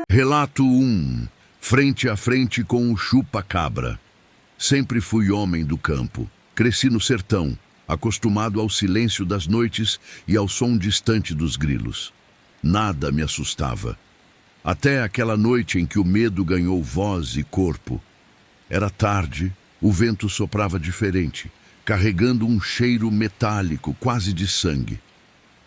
Relato 1. Frente a frente com o chupa-cabra. Sempre fui homem do campo. Cresci no sertão, acostumado ao silêncio das noites e ao som distante dos grilos. Nada me assustava. Até aquela noite em que o medo ganhou voz e corpo. Era tarde, o vento soprava diferente, carregando um cheiro metálico, quase de sangue.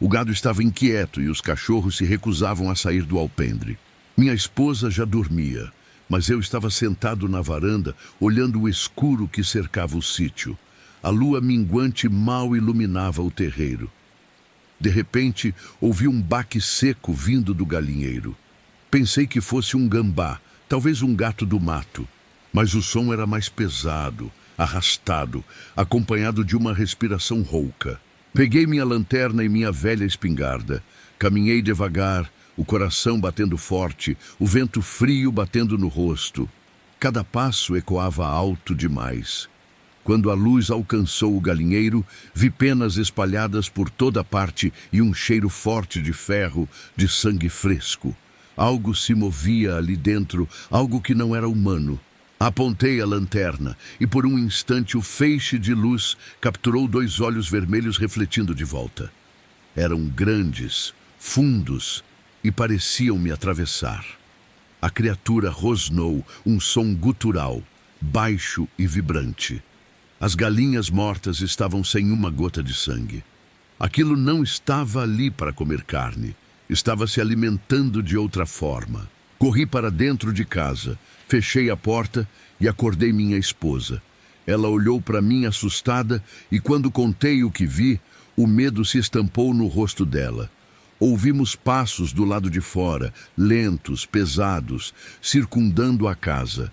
O gado estava inquieto e os cachorros se recusavam a sair do alpendre. Minha esposa já dormia, mas eu estava sentado na varanda, olhando o escuro que cercava o sítio. A lua minguante mal iluminava o terreiro. De repente, ouvi um baque seco vindo do galinheiro. Pensei que fosse um gambá, talvez um gato do mato. Mas o som era mais pesado, arrastado, acompanhado de uma respiração rouca. Peguei minha lanterna e minha velha espingarda. Caminhei devagar, o coração batendo forte, o vento frio batendo no rosto. Cada passo ecoava alto demais. Quando a luz alcançou o galinheiro, vi penas espalhadas por toda parte e um cheiro forte de ferro, de sangue fresco. Algo se movia ali dentro, algo que não era humano. Apontei a lanterna e por um instante o feixe de luz capturou 2 olhos vermelhos refletindo de volta. Eram grandes, fundos e pareciam me atravessar. A criatura rosnou, um som gutural, baixo e vibrante. As galinhas mortas estavam sem uma gota de sangue. Aquilo não estava ali para comer carne. Estava se alimentando de outra forma. Corri para dentro de casa, fechei a porta e acordei minha esposa. Ela olhou para mim assustada e quando contei o que vi, o medo se estampou no rosto dela. Ouvimos passos do lado de fora, lentos, pesados, circundando a casa.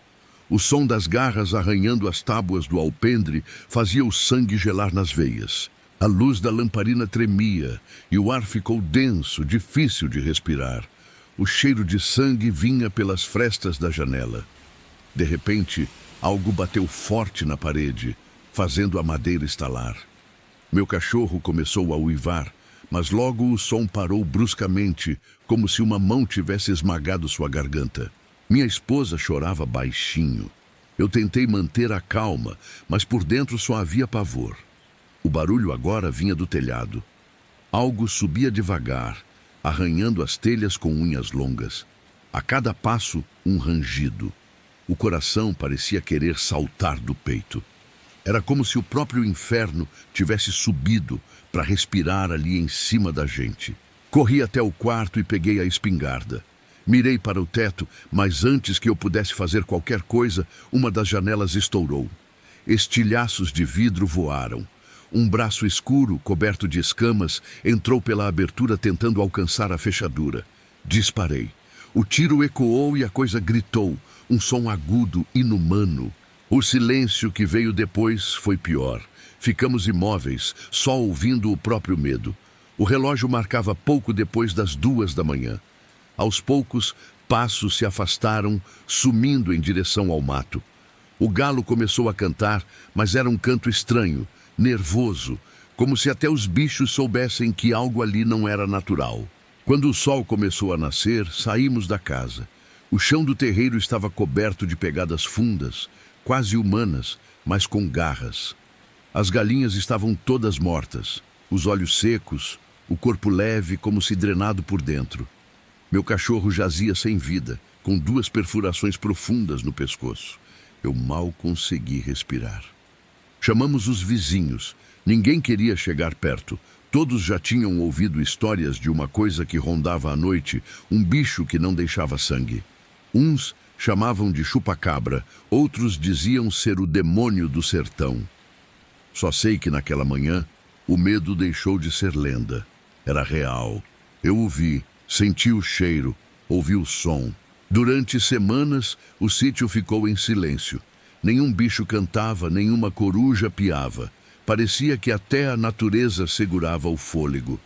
O som das garras arranhando as tábuas do alpendre fazia o sangue gelar nas veias. A luz da lamparina tremia e o ar ficou denso, difícil de respirar. O cheiro de sangue vinha pelas frestas da janela. De repente, algo bateu forte na parede, fazendo a madeira estalar. Meu cachorro começou a uivar, mas logo o som parou bruscamente, como se uma mão tivesse esmagado sua garganta. Minha esposa chorava baixinho. Eu tentei manter a calma, mas por dentro só havia pavor. O barulho agora vinha do telhado. Algo subia devagar, arranhando as telhas com unhas longas. A cada passo, um rangido. O coração parecia querer saltar do peito. Era como se o próprio inferno tivesse subido para respirar ali em cima da gente. Corri até o quarto e peguei a espingarda. Mirei para o teto, mas antes que eu pudesse fazer qualquer coisa, uma das janelas estourou. Estilhaços de vidro voaram. Um braço escuro, coberto de escamas, entrou pela abertura tentando alcançar a fechadura. Disparei. O tiro ecoou e a coisa gritou, um som agudo, inumano. O silêncio que veio depois foi pior. Ficamos imóveis, só ouvindo o próprio medo. O relógio marcava pouco depois das 2 da manhã. Aos poucos, passos se afastaram, sumindo em direção ao mato. O galo começou a cantar, mas era um canto estranho, nervoso, como se até os bichos soubessem que algo ali não era natural. Quando o sol começou a nascer, saímos da casa. O chão do terreiro estava coberto de pegadas fundas, quase humanas, mas com garras. As galinhas estavam todas mortas, os olhos secos, o corpo leve como se drenado por dentro. Meu cachorro jazia sem vida, com 2 perfurações profundas no pescoço. Eu mal consegui respirar. Chamamos os vizinhos. Ninguém queria chegar perto. Todos já tinham ouvido histórias de uma coisa que rondava à noite, um bicho que não deixava sangue. Uns chamavam de chupa-cabra, outros diziam ser o demônio do sertão. Só sei que naquela manhã, o medo deixou de ser lenda. Era real. Eu o vi, senti o cheiro, ouvi o som. Durante semanas, o sítio ficou em silêncio. Nenhum bicho cantava, nenhuma coruja piava. Parecia que até a natureza segurava o fôlego.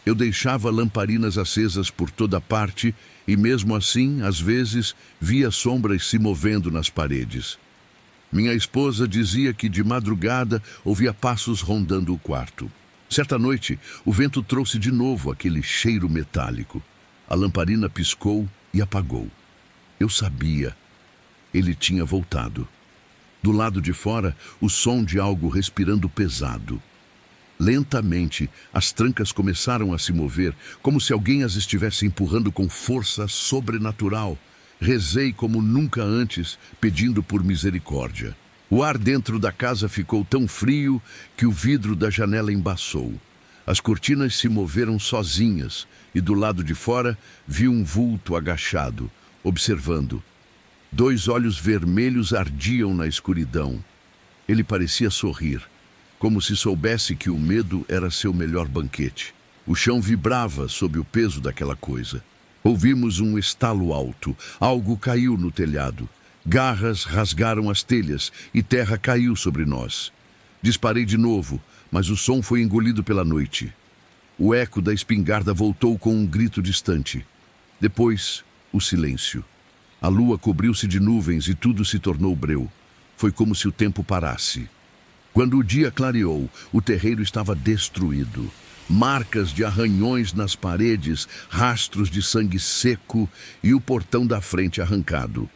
Eu deixava lamparinas acesas por toda parte e mesmo assim, às vezes, via sombras se movendo nas paredes. Minha esposa dizia que de madrugada ouvia passos rondando o quarto. Certa noite, o vento trouxe de novo aquele cheiro metálico. A lamparina piscou e apagou. Eu sabia. Ele tinha voltado. Do lado de fora, o som de algo respirando pesado. Lentamente, as trancas começaram a se mover, como se alguém as estivesse empurrando com força sobrenatural. Rezei como nunca antes, pedindo por misericórdia. O ar dentro da casa ficou tão frio que o vidro da janela embaçou. As cortinas se moveram sozinhas e do lado de fora vi um vulto agachado, observando. 2 olhos vermelhos ardiam na escuridão. Ele parecia sorrir, como se soubesse que o medo era seu melhor banquete. O chão vibrava sob o peso daquela coisa. Ouvimos um estalo alto. Algo caiu no telhado. Garras rasgaram as telhas e terra caiu sobre nós. Disparei de novo, mas o som foi engolido pela noite. O eco da espingarda voltou com um grito distante. Depois, o silêncio. A lua cobriu-se de nuvens e tudo se tornou breu. Foi como se o tempo parasse. Quando o dia clareou, o terreiro estava destruído. Marcas de arranhões nas paredes, rastros de sangue seco e o portão da frente arrancado.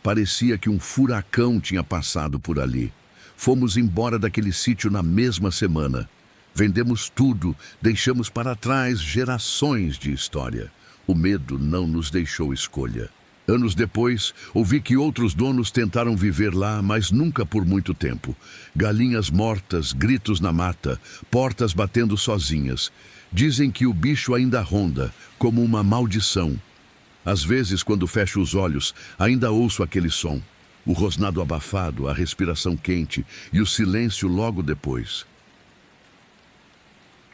Parecia que um furacão tinha passado por ali. Fomos embora daquele sítio na mesma semana. Vendemos tudo, deixamos para trás gerações de história. O medo não nos deixou escolha. Anos depois, ouvi que outros donos tentaram viver lá, mas nunca por muito tempo. Galinhas mortas, gritos na mata, portas batendo sozinhas. Dizem que o bicho ainda ronda, como uma maldição. Às vezes, quando fecho os olhos, ainda ouço aquele som. O rosnado abafado, a respiração quente e o silêncio logo depois.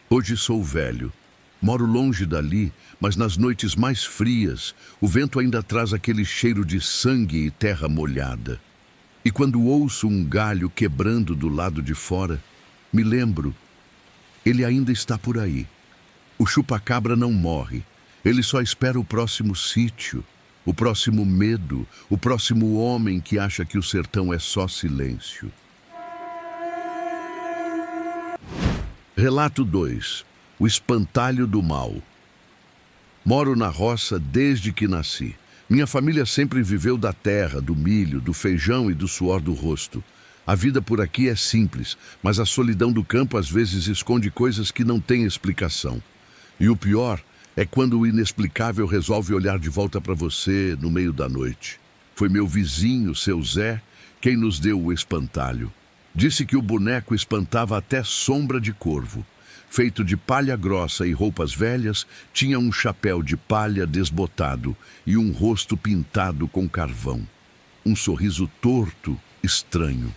Hoje sou velho. Moro longe dali, mas nas noites mais frias, o vento ainda traz aquele cheiro de sangue e terra molhada. E quando ouço um galho quebrando do lado de fora, me lembro, ele ainda está por aí. O chupa-cabra não morre, ele só espera o próximo sítio, o próximo medo, o próximo homem que acha que o sertão é só silêncio. Relato 2. O espantalho do mal. Moro na roça desde que nasci. Minha família sempre viveu da terra, do milho, do feijão e do suor do rosto. A vida por aqui é simples, mas a solidão do campo às vezes esconde coisas que não têm explicação. E o pior é quando o inexplicável resolve olhar de volta para você no meio da noite. Foi meu vizinho, seu Zé, quem nos deu o espantalho. Disse que o boneco espantava até sombra de corvo. Feito de palha grossa e roupas velhas, tinha um chapéu de palha desbotado e um rosto pintado com carvão. Um sorriso torto, estranho.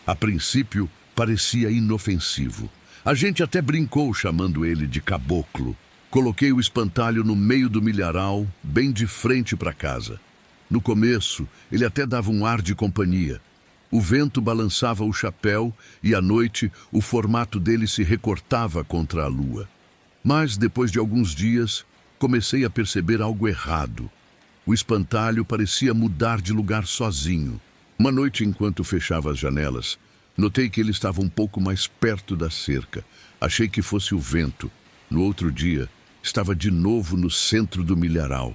A princípio, parecia inofensivo. A gente até brincou chamando ele de caboclo. Coloquei o espantalho no meio do milharal, bem de frente para casa. No começo, ele até dava um ar de companhia. O vento balançava o chapéu e, à noite, o formato dele se recortava contra a lua. Mas, depois de alguns dias, comecei a perceber algo errado. O espantalho parecia mudar de lugar sozinho. Uma noite, enquanto fechava as janelas, notei que ele estava um pouco mais perto da cerca. Achei que fosse o vento. No outro dia, estava de novo no centro do milharal.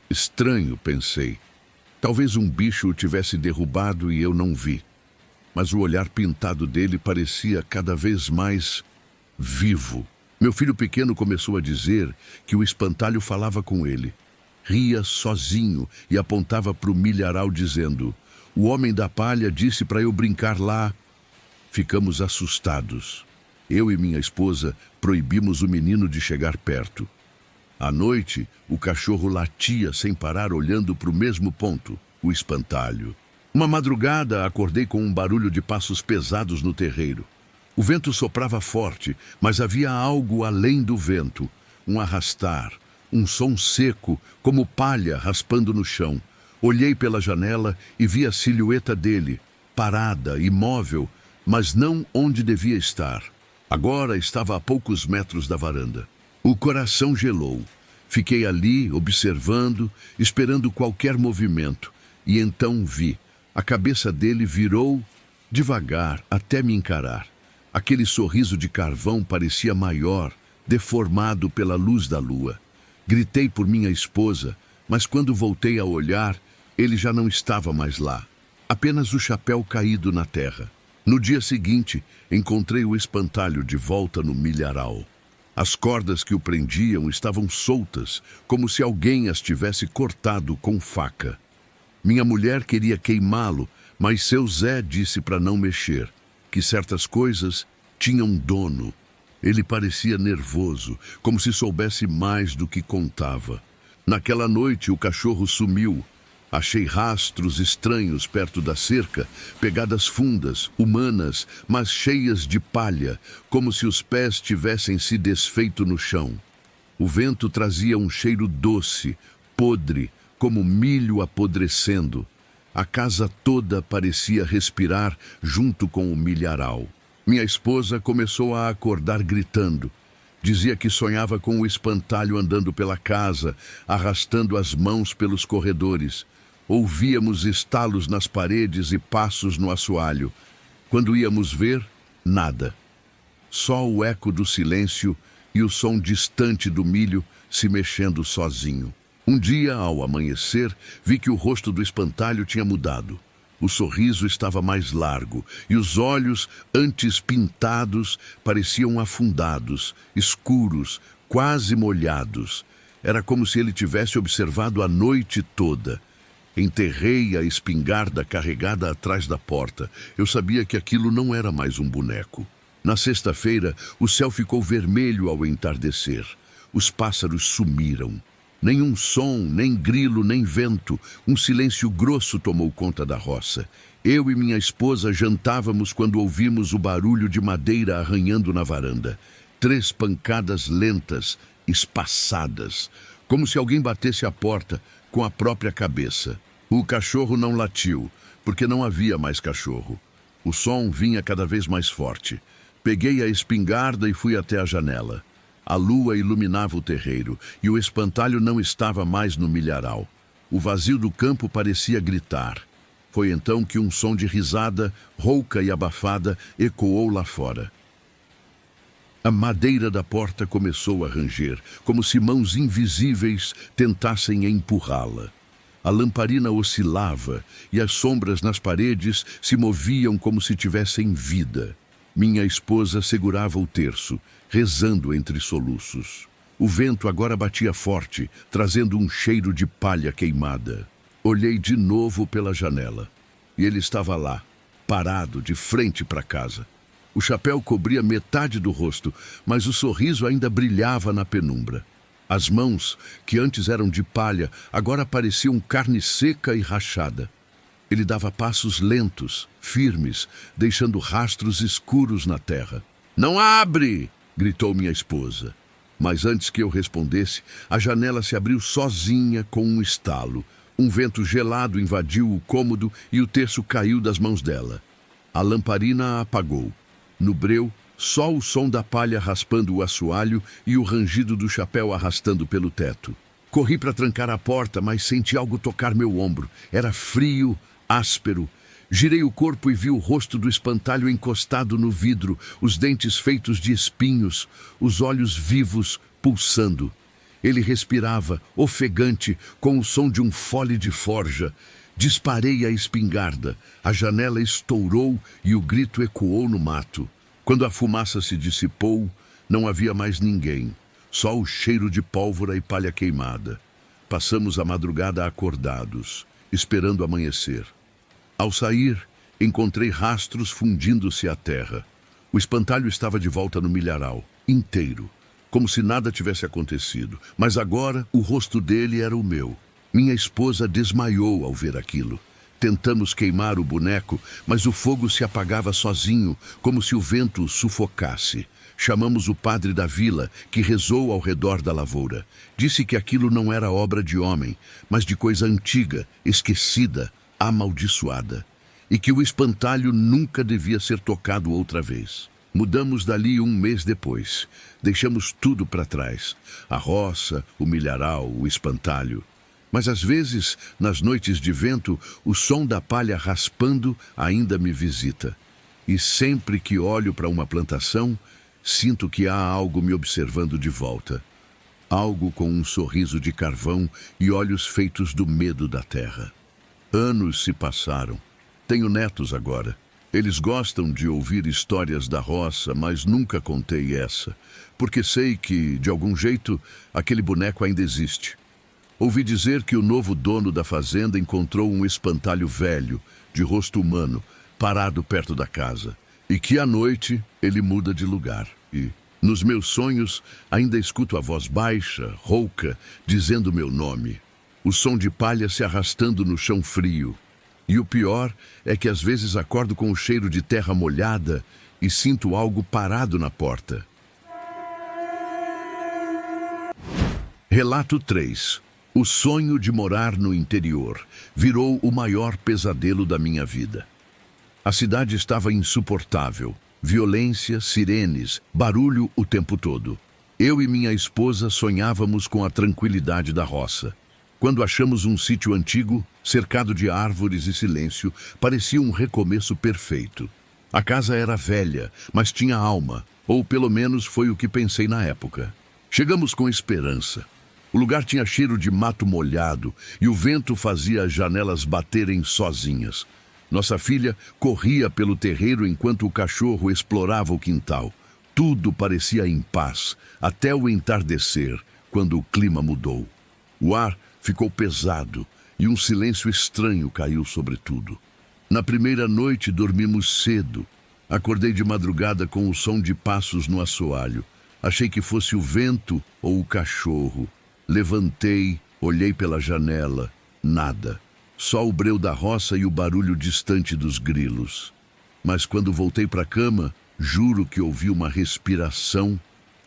Estranho, pensei. Talvez um bicho o tivesse derrubado e eu não vi. Mas o olhar pintado dele parecia cada vez mais vivo. Meu filho pequeno começou a dizer que o espantalho falava com ele. Ria sozinho e apontava para o milharal dizendo: "O homem da palha disse para eu brincar lá." Ficamos assustados. Eu e minha esposa proibimos o menino de chegar perto. À noite, o cachorro latia sem parar olhando para o mesmo ponto, o espantalho. Uma madrugada, acordei com um barulho de passos pesados no terreiro. O vento soprava forte, mas havia algo além do vento. Um arrastar, um som seco, como palha raspando no chão. Olhei pela janela e vi a silhueta dele, parada, imóvel, mas não onde devia estar. Agora estava a poucos metros da varanda. O coração gelou. Fiquei ali, observando, esperando qualquer movimento. E então vi. A cabeça dele virou devagar até me encarar. Aquele sorriso de carvão parecia maior, deformado pela luz da lua. Gritei por minha esposa, mas quando voltei a olhar, ele já não estava mais lá. Apenas o chapéu caído na terra. No dia seguinte, encontrei o espantalho de volta no milharal. As cordas que o prendiam estavam soltas, como se alguém as tivesse cortado com faca. Minha mulher queria queimá-lo, mas seu Zé disse para não mexer, que certas coisas tinham dono. Ele parecia nervoso, como se soubesse mais do que contava. Naquela noite, o cachorro sumiu. Achei rastros estranhos perto da cerca, pegadas fundas, humanas, mas cheias de palha, como se os pés tivessem se desfeito no chão. O vento trazia um cheiro doce, podre, como milho apodrecendo. A casa toda parecia respirar junto com o milharal. Minha esposa começou a acordar gritando. Dizia que sonhava com o espantalho andando pela casa, arrastando as mãos pelos corredores. Ouvíamos estalos nas paredes e passos no assoalho. Quando íamos ver, nada. Só o eco do silêncio e o som distante do milho se mexendo sozinho. Um dia, ao amanhecer, vi que o rosto do espantalho tinha mudado. O sorriso estava mais largo e os olhos, antes pintados, pareciam afundados, escuros, quase molhados. Era como se ele tivesse observado a noite toda. Enterrei a espingarda carregada atrás da porta. Eu sabia que aquilo não era mais um boneco. Na sexta-feira, o céu ficou vermelho ao entardecer. Os pássaros sumiram. Nenhum som, nem grilo, nem vento. Um silêncio grosso tomou conta da roça. Eu e minha esposa jantávamos quando ouvimos o barulho de madeira arranhando na varanda. 3 pancadas lentas, espaçadas, como se alguém batesse a porta com a própria cabeça. O cachorro não latiu, porque não havia mais cachorro. O som vinha cada vez mais forte. Peguei a espingarda e fui até a janela. A lua iluminava o terreiro e o espantalho não estava mais no milharal. O vazio do campo parecia gritar. Foi então que um som de risada, rouca e abafada, ecoou lá fora. A madeira da porta começou a ranger, como se mãos invisíveis tentassem empurrá-la. A lamparina oscilava e as sombras nas paredes se moviam como se tivessem vida. Minha esposa segurava o terço, rezando entre soluços. O vento agora batia forte, trazendo um cheiro de palha queimada. Olhei de novo pela janela. E ele estava lá, parado, de frente para casa. O chapéu cobria metade do rosto, mas o sorriso ainda brilhava na penumbra. As mãos, que antes eram de palha, agora pareciam carne seca e rachada. Ele dava passos lentos, firmes, deixando rastros escuros na terra. "Não abre!" gritou minha esposa. Mas antes que eu respondesse, a janela se abriu sozinha com um estalo. Um vento gelado invadiu o cômodo e o terço caiu das mãos dela. A lamparina a apagou. No breu, só o som da palha raspando o assoalho e o rangido do chapéu arrastando pelo teto. Corri para trancar a porta, mas senti algo tocar meu ombro. Era frio, áspero. Girei o corpo e vi o rosto do espantalho encostado no vidro, os dentes feitos de espinhos, os olhos vivos, pulsando. Ele respirava, ofegante, com o som de um fole de forja. Disparei a espingarda. A janela estourou e o grito ecoou no mato. Quando a fumaça se dissipou, não havia mais ninguém. Só o cheiro de pólvora e palha queimada. Passamos a madrugada acordados, esperando amanhecer. Ao sair, encontrei rastros fundindo-se à terra. O espantalho estava de volta no milharal, inteiro, como se nada tivesse acontecido. Mas agora, o rosto dele era o meu. Minha esposa desmaiou ao ver aquilo. Tentamos queimar o boneco, mas o fogo se apagava sozinho, como se o vento o sufocasse. Chamamos o padre da vila, que rezou ao redor da lavoura. Disse que aquilo não era obra de homem, mas de coisa antiga, esquecida, amaldiçoada, e que o espantalho nunca devia ser tocado outra vez. Mudamos dali 1 mês depois. Deixamos tudo para trás. A roça, o milharal, o espantalho. Mas às vezes, nas noites de vento, o som da palha raspando ainda me visita. E sempre que olho para uma plantação, sinto que há algo me observando de volta. algo com um sorriso de carvão e olhos feitos do medo da terra. Anos se passaram. Tenho netos agora. Eles gostam de ouvir histórias da roça, mas nunca contei essa, porque sei que, de algum jeito, aquele boneco ainda existe. Ouvi dizer que o novo dono da fazenda encontrou um espantalho velho, de rosto humano, parado perto da casa, e que à noite ele muda de lugar. E, nos meus sonhos, ainda escuto a voz baixa, rouca, dizendo meu nome. O som de palha se arrastando no chão frio. E o pior é que às vezes acordo com o cheiro de terra molhada e sinto algo parado na porta. Relato 3. O sonho de morar no interior virou o maior pesadelo da minha vida. A cidade estava insuportável. Violência, sirenes, barulho o tempo todo. Eu e minha esposa sonhávamos com a tranquilidade da roça. Quando achamos um sítio antigo, cercado de árvores e silêncio, parecia um recomeço perfeito. A casa era velha, mas tinha alma, ou pelo menos foi o que pensei na época. Chegamos com esperança. O lugar tinha cheiro de mato molhado e o vento fazia as janelas baterem sozinhas. Nossa filha corria pelo terreiro enquanto o cachorro explorava o quintal. Tudo parecia em paz, até o entardecer, quando o clima mudou. O ar ficou pesado e um silêncio estranho caiu sobre tudo. Na primeira noite dormimos cedo. Acordei de madrugada com o som de passos no assoalho. Achei que fosse o vento ou o cachorro. Levantei, olhei pela janela. Nada. Só o breu da roça e o barulho distante dos grilos. Mas quando voltei para a cama, juro que ouvi uma respiração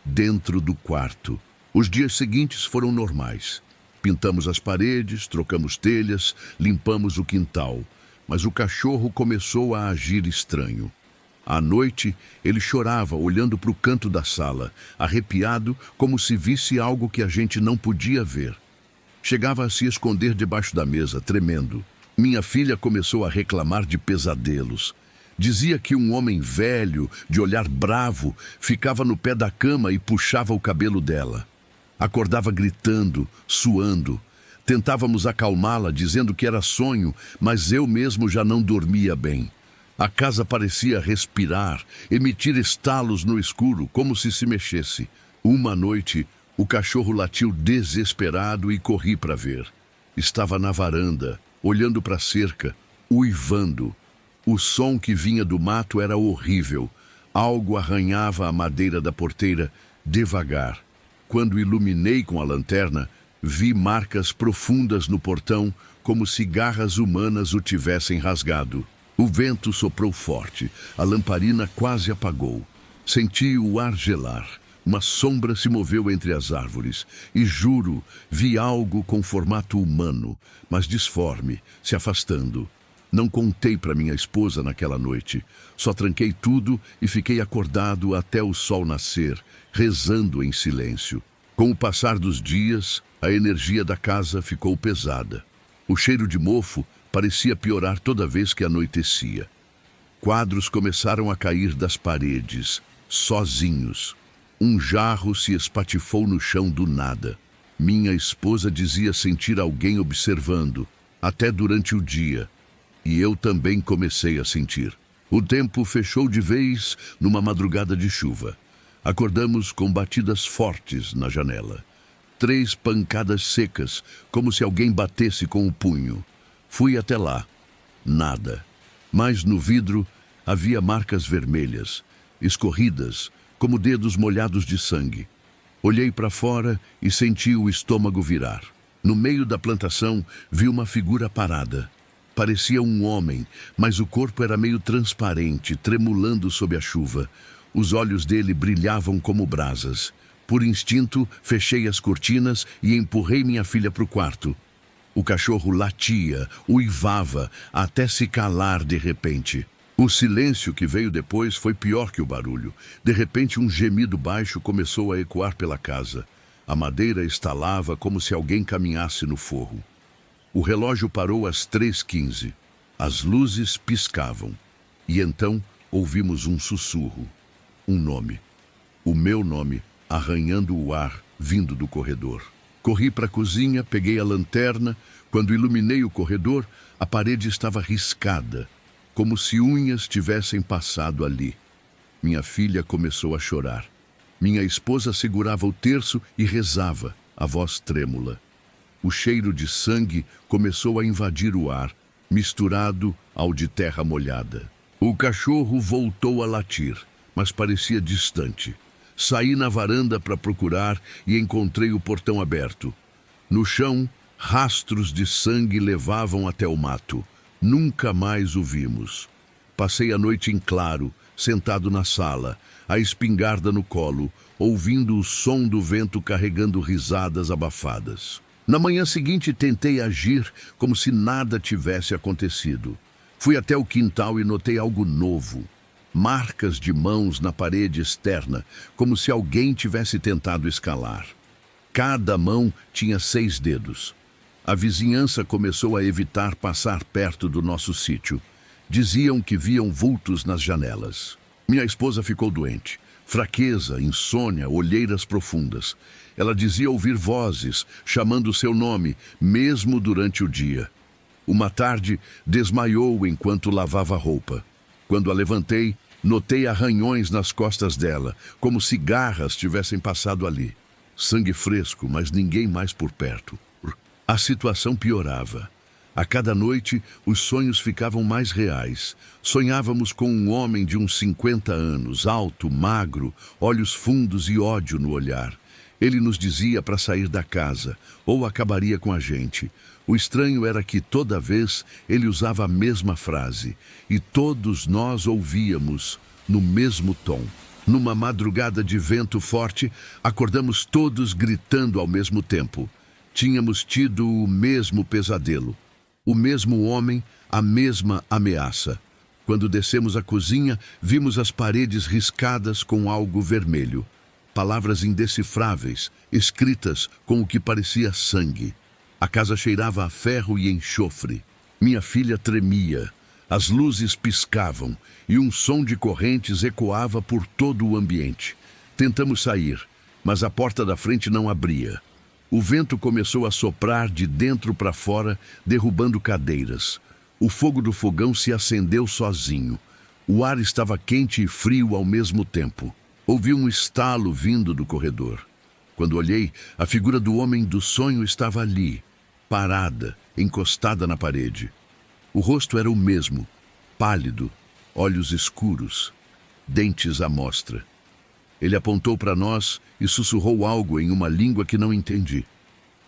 dentro do quarto. Os dias seguintes foram normais. Pintamos as paredes, trocamos telhas, limpamos o quintal. Mas o cachorro começou a agir estranho. À noite, ele chorava olhando para o canto da sala, arrepiado como se visse algo que a gente não podia ver. Chegava a se esconder debaixo da mesa, tremendo. Minha filha começou a reclamar de pesadelos. Dizia que um homem velho, de olhar bravo, ficava no pé da cama e puxava o cabelo dela. Acordava gritando, suando. Tentávamos acalmá-la, dizendo que era sonho, mas eu mesmo já não dormia bem. A casa parecia respirar, emitir estalos no escuro, como se mexesse. Uma noite, o cachorro latiu desesperado e corri para ver. Estava na varanda, olhando para a cerca, uivando. O som que vinha do mato era horrível. Algo arranhava a madeira da porteira devagar. Quando iluminei com a lanterna, vi marcas profundas no portão, como se garras humanas o tivessem rasgado. O vento soprou forte, a lamparina quase apagou. Senti o ar gelar. Uma sombra se moveu entre as árvores e, juro, vi algo com formato humano, mas disforme, se afastando. Não contei para minha esposa naquela noite. Só tranquei tudo e fiquei acordado até o sol nascer, rezando em silêncio. Com o passar dos dias, a energia da casa ficou pesada. O cheiro de mofo parecia piorar toda vez que anoitecia. Quadros começaram a cair das paredes, sozinhos. Um jarro se espatifou no chão do nada. Minha esposa dizia sentir alguém observando, até durante o dia. E eu também comecei a sentir. O tempo fechou de vez numa madrugada de chuva. Acordamos com batidas fortes na janela. 3 pancadas secas, como se alguém batesse com o punho. Fui até lá. Nada. Mas no vidro havia marcas vermelhas, escorridas, como dedos molhados de sangue. Olhei para fora e senti o estômago virar. No meio da plantação, vi uma figura parada. Parecia um homem, mas o corpo era meio transparente, tremulando sob a chuva. Os olhos dele brilhavam como brasas. Por instinto, fechei as cortinas e empurrei minha filha para o quarto. O cachorro latia, uivava, até se calar de repente. O silêncio que veio depois foi pior que o barulho. De repente, um gemido baixo começou a ecoar pela casa. A madeira estalava como se alguém caminhasse no forro. O relógio parou às 3h15. As luzes piscavam. E então ouvimos um sussurro. Um nome. O meu nome, arranhando o ar vindo do corredor. Corri para a cozinha, peguei a lanterna. Quando iluminei o corredor, a parede estava riscada, como se unhas tivessem passado ali. Minha filha começou a chorar. Minha esposa segurava o terço e rezava, a voz trêmula. O cheiro de sangue começou a invadir o ar, misturado ao de terra molhada. O cachorro voltou a latir, mas parecia distante. Saí na varanda para procurar e encontrei o portão aberto. No chão, rastros de sangue levavam até o mato. Nunca mais o vimos. Passei a noite em claro, sentado na sala, a espingarda no colo, ouvindo o som do vento carregando risadas abafadas. Na manhã seguinte tentei agir como se nada tivesse acontecido. Fui até o quintal e notei algo novo. Marcas de mãos na parede externa, como se alguém tivesse tentado escalar. Cada mão tinha 6 dedos. A vizinhança começou a evitar passar perto do nosso sítio. Diziam que viam vultos nas janelas. Minha esposa ficou doente. Fraqueza, insônia, olheiras profundas. Ela dizia ouvir vozes, chamando seu nome, mesmo durante o dia. Uma tarde, desmaiou enquanto lavava roupa. Quando a levantei, notei arranhões nas costas dela, como se garras tivessem passado ali. Sangue fresco, mas ninguém mais por perto. A situação piorava. A cada noite, os sonhos ficavam mais reais. Sonhávamos com um homem de uns 50 anos, alto, magro, olhos fundos e ódio no olhar. Ele nos dizia para sair da casa, ou acabaria com a gente. O estranho era que, toda vez, ele usava a mesma frase, e todos nós ouvíamos no mesmo tom. Numa madrugada de vento forte, acordamos todos gritando ao mesmo tempo. Tínhamos tido o mesmo pesadelo. O mesmo homem, a mesma ameaça. Quando descemos à cozinha, vimos as paredes riscadas com algo vermelho. Palavras indecifráveis, escritas com o que parecia sangue. A casa cheirava a ferro e enxofre. Minha filha tremia. As luzes piscavam e um som de correntes ecoava por todo o ambiente. Tentamos sair, mas a porta da frente não abria. O vento começou a soprar de dentro para fora, derrubando cadeiras. O fogo do fogão se acendeu sozinho. O ar estava quente e frio ao mesmo tempo. Ouvi um estalo vindo do corredor. Quando olhei, a figura do homem do sonho estava ali, parada, encostada na parede. O rosto era o mesmo, pálido, olhos escuros, dentes à mostra. Ele apontou para nós e sussurrou algo em uma língua que não entendi.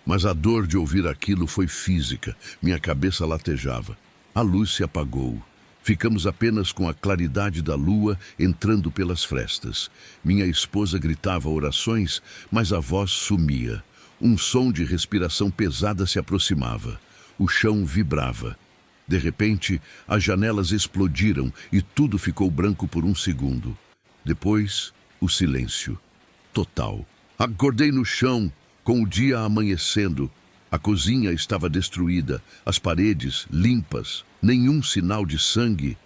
Mas a dor de ouvir aquilo foi física, minha cabeça latejava. A luz se apagou. Ficamos apenas com a claridade da lua entrando pelas frestas. Minha esposa gritava orações, mas a voz sumia. Um som de respiração pesada se aproximava. O chão vibrava. De repente, as janelas explodiram e tudo ficou branco por um segundo. Depois, o silêncio. Total. Acordei no chão, com o dia amanhecendo. A cozinha estava destruída, as paredes limpas, nenhum sinal de sangue,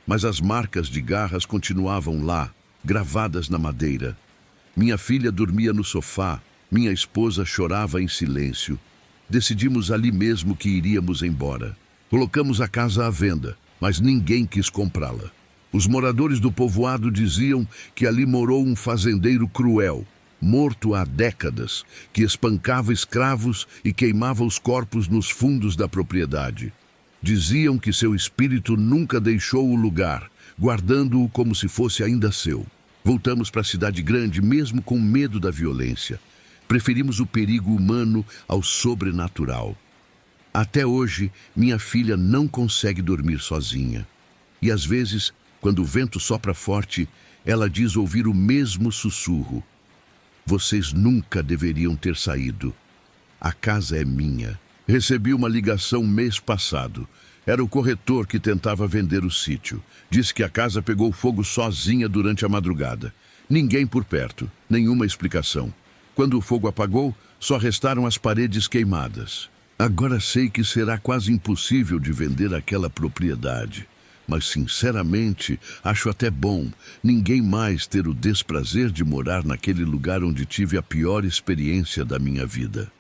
mas as marcas de garras continuavam lá, gravadas na madeira. Minha filha dormia no sofá, minha esposa chorava em silêncio. Decidimos ali mesmo que iríamos embora. Colocamos a casa à venda, mas ninguém quis comprá-la. Os moradores do povoado diziam que ali morou um fazendeiro cruel, morto há décadas, que espancava escravos e queimava os corpos nos fundos da propriedade. Diziam que seu espírito nunca deixou o lugar, guardando-o como se fosse ainda seu. Voltamos para a cidade grande, mesmo com medo da violência. Preferimos o perigo humano ao sobrenatural. Até hoje, minha filha não consegue dormir sozinha. E às vezes, quando o vento sopra forte, ela diz ouvir o mesmo sussurro. Vocês nunca deveriam ter saído. A casa é minha. Recebi uma ligação mês passado. Era o corretor que tentava vender o sítio. Disse que a casa pegou fogo sozinha durante a madrugada. Ninguém por perto, nenhuma explicação. Quando o fogo apagou, só restaram as paredes queimadas. Agora sei que será quase impossível de vender aquela propriedade. mas sinceramente acho até bom ninguém mais ter o desprazer de morar naquele lugar onde tive a pior experiência da minha vida.